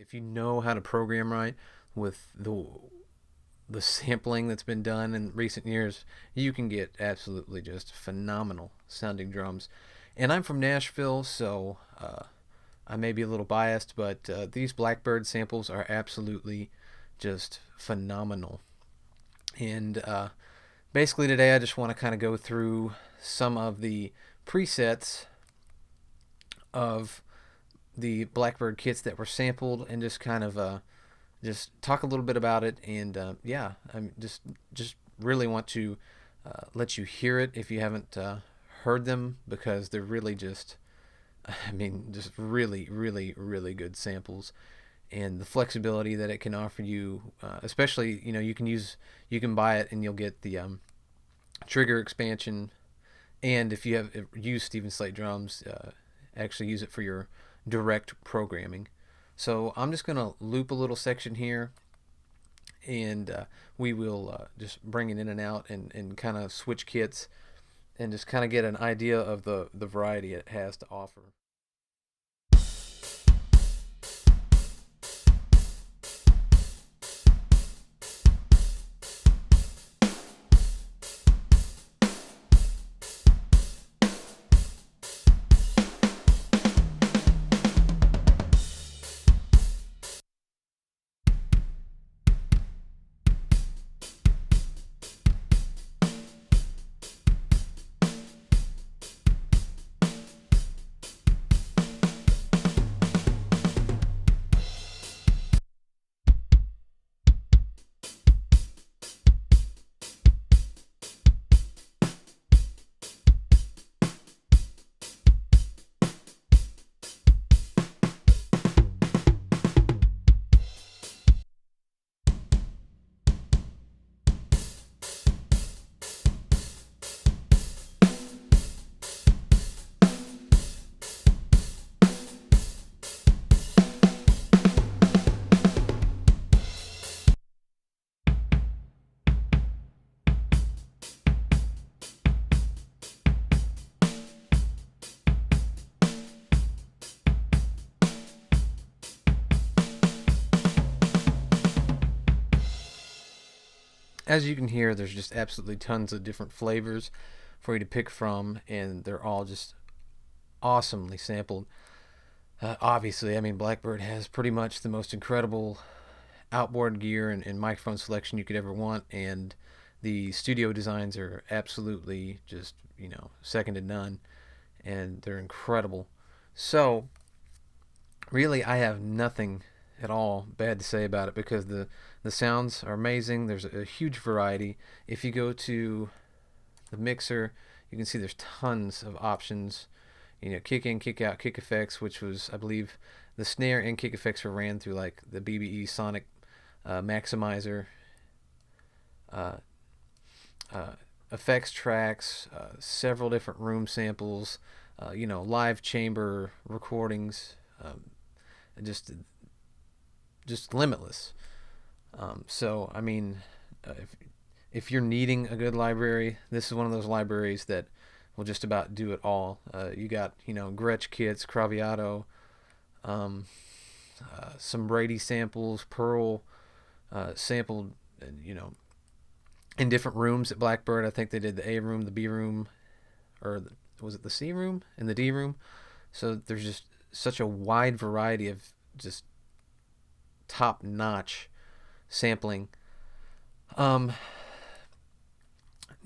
if you know how to program right with the sampling that's been done in recent years, you can get absolutely just phenomenal sounding drums. And I'm from Nashville, so I may be a little biased, but these Blackbird samples are absolutely just phenomenal. And basically, today I just want to kind of go through some of the presets of the Blackbird kits that were sampled and just kind of just talk a little bit about it. And yeah, I'm just really want to let you hear it if you haven't heard them, because they're really just, I mean, just really, really, really good samples. And the flexibility that it can offer you, especially, you can buy it and you'll get the trigger expansion. And if you have used Steven Slate drums, actually use it for your direct programming. So I'm just going to loop a little section here, and we will just bring it in and out, and kind of switch kits and just kind of get an idea of the variety it has to offer. As you can hear, there's just absolutely tons of different flavors for you to pick from, and they're all just awesomely sampled. Obviously, I mean, Blackbird has pretty much the most incredible outboard gear and microphone selection you could ever want, and the studio designs are absolutely just, second to none, and they're incredible. So, really, I have nothing at all bad to say about it, because the sounds are amazing. There's a huge variety. If you go to the mixer, you can see there's tons of options. Kick in, kick out, kick effects, which was, I believe, the snare and kick effects were ran through like the BBE Sonic maximizer. Uh, uh, Effects tracks, several different room samples, live chamber recordings, just just limitless. So I mean, if you're needing a good library, this is one of those libraries that will just about do it all. You got Gretsch kits, Craviotto, um, some Brady samples, Pearl sampled, in different rooms at Blackbird. I think they did the A room, the B room, or was it the C room and the D room? So there's just such a wide variety of just top notch sampling. Um,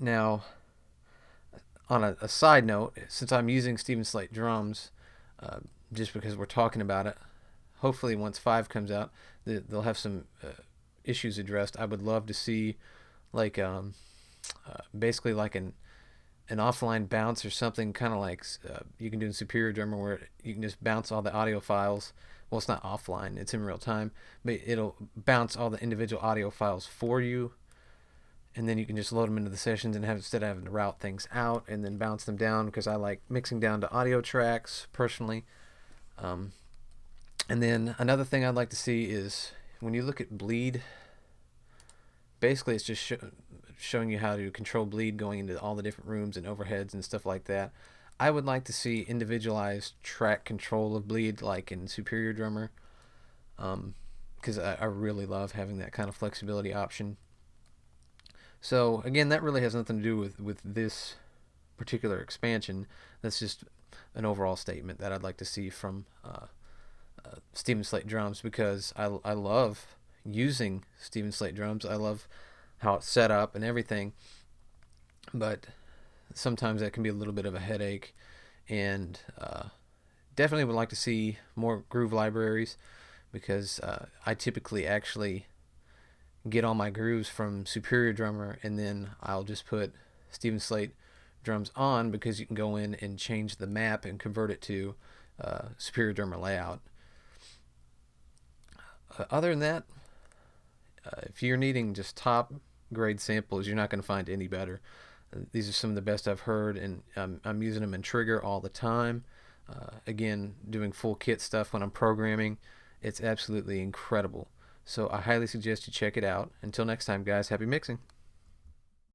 Now, on a side note, since I'm using Steven Slate drums, uh, just because we're talking about it, hopefully once 5 comes out, they'll have some issues addressed. I would love to see like basically like an offline bounce or something, kind of like you can do in Superior Drummer, where you can just bounce all the audio files. Well, it's not offline; it's in real time, but it'll bounce all the individual audio files for you, and then you can just load them into the sessions and have, instead of having to route things out and then bounce them down, because I like mixing down to audio tracks personally. Um, and then another thing I'd like to see is when you look at bleed, basically it's just showing you how to control bleed going into all the different rooms and overheads and stuff like that. I would like to see individualized track control of bleed like in Superior Drummer. because I really love having that kind of flexibility option. So again, that really has nothing to do with this particular expansion. That's just an overall statement that I'd like to see from Stephen Slate drums, because I love using Stephen Slate drums. I love how it's set up and everything, but sometimes that can be a little bit of a headache, and definitely would like to see more groove libraries, because I typically actually get all my grooves from Superior Drummer, and then I'll just put Stephen Slate drums on, because you can go in and change the map and convert it to Superior Drummer layout. Other than that, if you're needing just top grade samples, you're not going to find any better. These are some of the best I've heard, and I'm using them in Trigger all the time. Again, doing full kit stuff when I'm programming. It's absolutely incredible. So I highly suggest you check it out. Until next time, guys, happy mixing.